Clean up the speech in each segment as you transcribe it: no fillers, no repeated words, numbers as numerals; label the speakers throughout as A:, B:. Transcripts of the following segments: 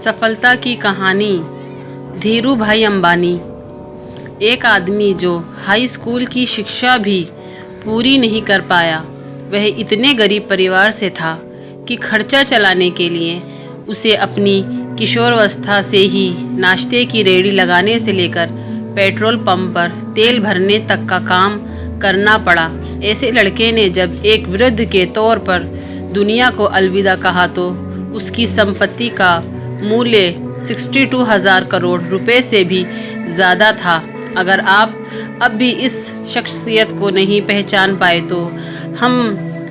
A: सफलता की कहानी। धीरू भाई अंबानी एक आदमी जो हाई स्कूल की शिक्षा भी पूरी नहीं कर पाया। वह इतने गरीब परिवार से था कि खर्चा चलाने के लिए उसे अपनी किशोरावस्था से ही नाश्ते की रेहड़ी लगाने से लेकर पेट्रोल पंप पर तेल भरने तक का काम करना पड़ा। ऐसे लड़के ने जब एक वृद्ध के तौर पर दुनिया को अलविदा कहा तो उसकी संपत्ति का मूल्य 62,000 करोड़ रुपए से भी ज़्यादा था। अगर आप अब भी इस शख्सियत को नहीं पहचान पाए तो हम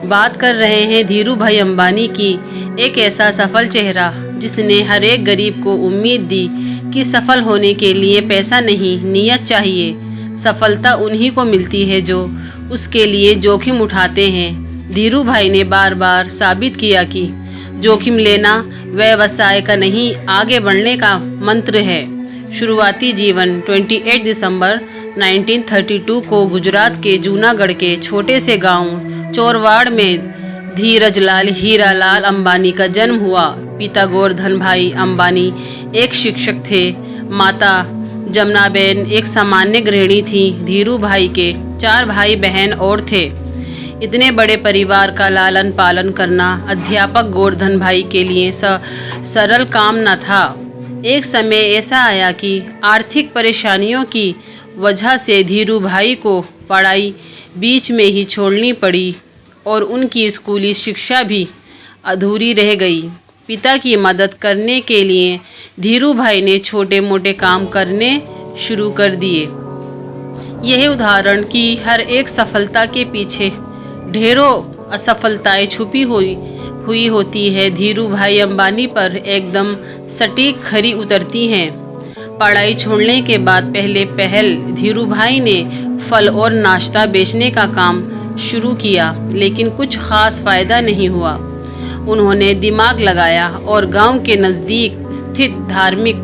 A: बात कर रहे हैं धीरू भाई अंबानी की, एक ऐसा सफल चेहरा जिसने हर एक गरीब को उम्मीद दी कि सफल होने के लिए पैसा नहीं, नीयत चाहिए। सफलता उन्हीं को मिलती है जो उसके लिए जोखिम उठाते हैं। धीरू भाई ने बार बार साबित किया कि जोखिम लेना व्यवसाय का नहीं, आगे बढ़ने का मंत्र है। शुरुआती जीवन 28 दिसंबर 1932 को गुजरात के जूनागढ़ के छोटे से गांव चोरवाड़ में धीरजलाल हीरालाल अंबानी का जन्म हुआ। पिता गोवर्धन भाई अंबानी एक शिक्षक थे। माता जमनाबेन एक सामान्य गृहिणी थी। धीरू भाई के 4 भाई बहन और थे। इतने बड़े परिवार का लालन पालन करना अध्यापक गोवर्धन भाई के लिए सरल काम न था। एक समय ऐसा आया कि आर्थिक परेशानियों की वजह से धीरू भाई को पढ़ाई बीच में ही छोड़नी पड़ी और उनकी स्कूली शिक्षा भी अधूरी रह गई। पिता की मदद करने के लिए धीरू भाई ने छोटे मोटे काम करने शुरू कर दिए। यह उदाहरण कि हर एक सफलता के पीछे ढेरों असफलताएं छुपी हुई होती है, धीरू भाई अंबानी पर एकदम सटीक खरी उतरती हैं। पढ़ाई छोड़ने के बाद पहल धीरू भाई ने फल और नाश्ता बेचने का काम शुरू किया, लेकिन कुछ खास फायदा नहीं हुआ। उन्होंने दिमाग लगाया और गांव के नज़दीक स्थित धार्मिक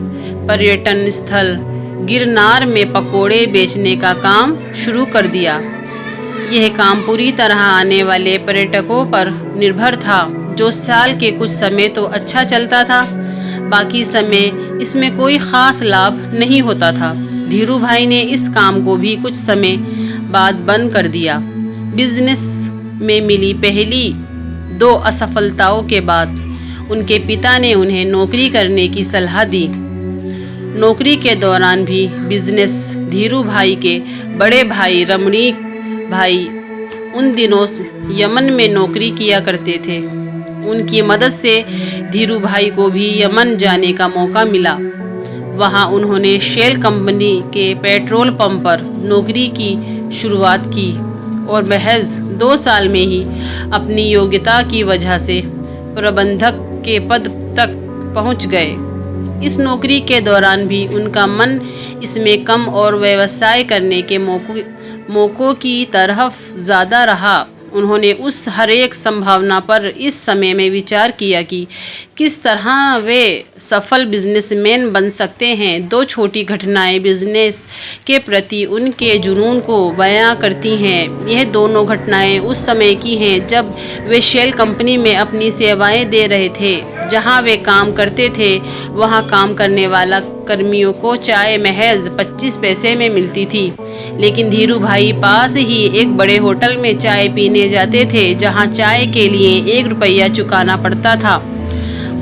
A: पर्यटन स्थल गिरनार में पकोड़े बेचने का काम शुरू कर दिया। यह काम पूरी तरह आने वाले पर्यटकों पर निर्भर था, जो साल के कुछ समय तो अच्छा चलता था, बाकी समय इसमें कोई ख़ास लाभ नहीं होता था। धीरू भाई ने इस काम को भी कुछ समय बाद बंद कर दिया। बिजनेस में मिली पहली 2 असफलताओं के बाद उनके पिता ने उन्हें नौकरी करने की सलाह दी। नौकरी के दौरान भी बिजनेस धीरू भाई के बड़े भाई रमणीक भाई उन दिनों यमन में नौकरी किया करते थे। उनकी मदद से धीरू भाई को भी यमन जाने का मौका मिला। वहां उन्होंने शेल कंपनी के पेट्रोल पंप पर नौकरी की शुरुआत की और महज 2 साल में ही अपनी योग्यता की वजह से प्रबंधक के पद तक पहुंच गए। इस नौकरी के दौरान भी उनका मन इसमें कम और व्यवसाय करने के मौक़ों की तरफ ज़्यादा रहा। उन्होंने उस हर एक संभावना पर इस समय में विचार किया कि किस तरह वे सफल बिजनेसमैन बन सकते हैं। 2 छोटी घटनाएं बिजनेस के प्रति उनके जुनून को बयां करती हैं। यह दोनों घटनाएं उस समय की हैं जब वे शेल कंपनी में अपनी सेवाएं दे रहे थे। जहां वे काम करते थे वहां काम करने वाला कर्मियों को चाय महज 25 पैसे में मिलती थी, लेकिन धीरू भाई पास ही एक बड़े होटल में चाय पीने जाते थे जहां चाय के लिए 1 रुपया चुकाना पड़ता था।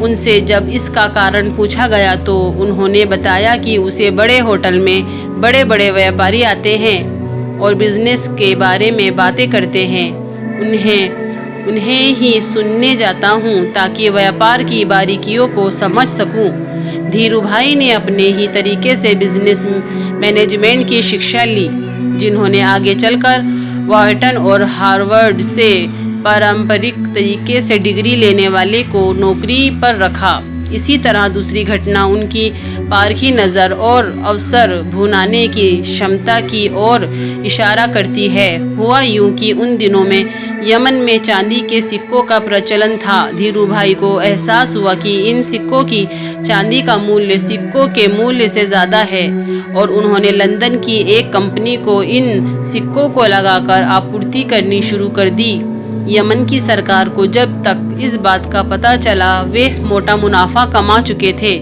A: उनसे जब इसका कारण पूछा गया तो उन्होंने बताया कि उसे बड़े होटल में बड़े बड़े व्यापारी आते हैं और बिजनेस के बारे में बातें करते हैं। उन्हें ही सुनने जाता हूँ ताकि व्यापार की बारीकियों को समझ सकूँ। धीरू भाई ने अपने ही तरीके से बिजनेस मैनेजमेंट की शिक्षा ली, जिन्होंने आगे चलकर वॉर्टन और हार्वर्ड से पारंपरिक तरीके से डिग्री लेने वाले को नौकरी पर रखा। इसी तरह दूसरी घटना उनकी पारखी नज़र और अवसर भुनाने की क्षमता की ओर इशारा करती है। हुआ यूं कि उन दिनों में यमन में चांदी के सिक्कों का प्रचलन था। धीरू भाई को एहसास हुआ कि इन सिक्कों की चांदी का मूल्य सिक्कों के मूल्य से ज़्यादा है और उन्होंने लंदन की एक कंपनी को इन सिक्कों को लगाकर आपूर्ति करनी शुरू कर दी। यमन की सरकार को जब तक इस बात का पता चला वे मोटा मुनाफा कमा चुके थे।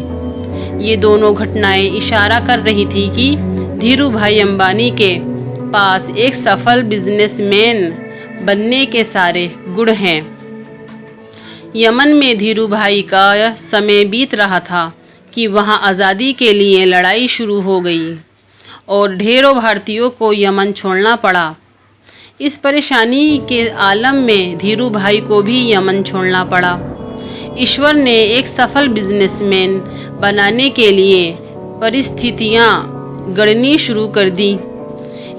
A: ये दोनों घटनाएं इशारा कर रही थी कि धीरू भाई अंबानी के पास एक सफल बिजनेसमैन बनने के सारे गुण हैं। यमन में धीरू भाई का समय बीत रहा था कि वहां आज़ादी के लिए लड़ाई शुरू हो गई और ढेरों भारतीयों को यमन छोड़ना पड़ा। इस परेशानी के आलम में धीरू भाई को भी यमन छोड़ना पड़ा। ईश्वर ने एक सफल बिजनेसमैन बनाने के लिए परिस्थितियां गढ़नी शुरू कर दी।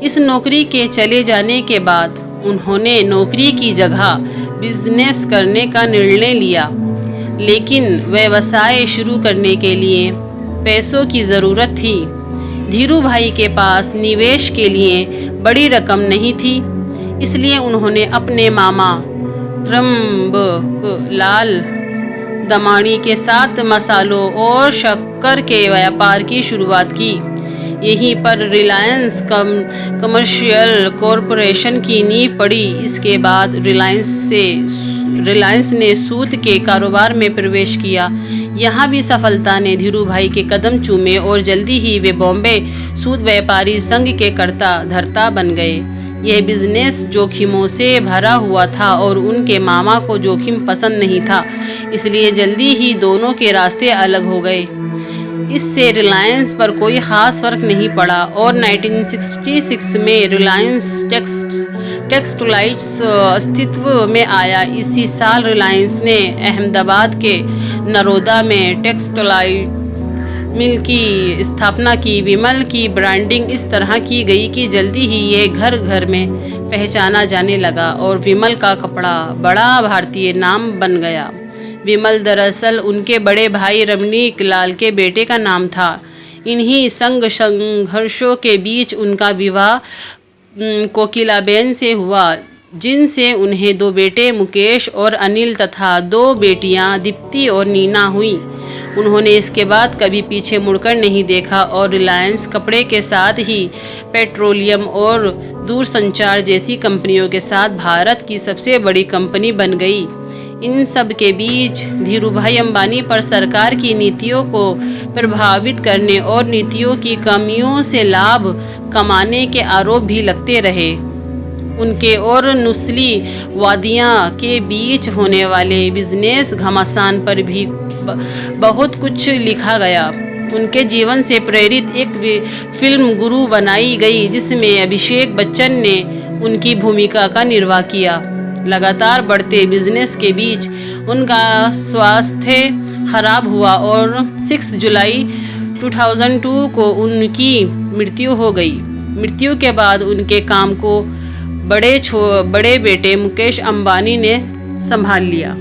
A: इस नौकरी के चले जाने के बाद उन्होंने नौकरी की जगह बिजनेस करने का निर्णय लिया, लेकिन व्यवसाय शुरू करने के लिए पैसों की ज़रूरत थी। धीरू भाई के पास निवेश के लिए बड़ी रकम नहीं थी, इसलिए उन्होंने अपने मामा त्र्यंबकलाल दमानी के साथ मसालों और शक्कर के व्यापार की शुरुआत की। यहीं पर रिलायंस कमर्शियल कॉरपोरेशन की नींव पड़ी। इसके बाद रिलायंस ने सूत के कारोबार में प्रवेश किया। यहाँ भी सफलता ने धीरू भाई के कदम चूमे और जल्दी ही वे बॉम्बे सूत व्यापारी संघ के कर्ता धर्ता बन गए। यह बिजनेस जोखिमों से भरा हुआ था और उनके मामा को जोखिम पसंद नहीं था, इसलिए जल्दी ही दोनों के रास्ते अलग हो गए। इससे रिलायंस पर कोई ख़ास फर्क नहीं पड़ा और 1966 में रिलायंस टेक्सटाइल्स अस्तित्व में आया। इसी साल रिलायंस ने अहमदाबाद के नरोदा में टेक्सटाइल मिल की स्थापना की। विमल की ब्रांडिंग इस तरह की गई कि जल्दी ही यह घर घर में पहचाना जाने लगा और विमल का कपड़ा बड़ा भारतीय नाम बन गया। विमल दरअसल उनके बड़े भाई रमणीक लाल के बेटे का नाम था। इन्हीं संघर्षों के बीच उनका विवाह कोकिलाबेन से हुआ, जिनसे उन्हें 2 बेटे मुकेश और अनिल तथा 2 बेटियां दीप्ति और नीना हुई। उन्होंने इसके बाद कभी पीछे मुड़कर नहीं देखा और रिलायंस कपड़े के साथ ही पेट्रोलियम और दूरसंचार जैसी कंपनियों के साथ भारत की सबसे बड़ी कंपनी बन गई। इन सब के बीच धीरूभाई अंबानी पर सरकार की नीतियों को प्रभावित करने और नीतियों की कमियों से लाभ कमाने के आरोप भी लगते रहे। उनके और नुस्ली वादियाँ के बीच होने वाले बिजनेस घमासान पर भी बहुत कुछ लिखा गया। उनके जीवन से प्रेरित एक फिल्म गुरु बनाई गई, जिसमें अभिषेक बच्चन ने उनकी भूमिका का निर्वाह किया। लगातार बढ़ते बिजनेस के बीच उनका स्वास्थ्य खराब हुआ और 6 जुलाई 2002 को उनकी मृत्यु हो गई। मृत्यु के बाद उनके काम को बड़े बेटे मुकेश अंबानी ने संभाल लिया।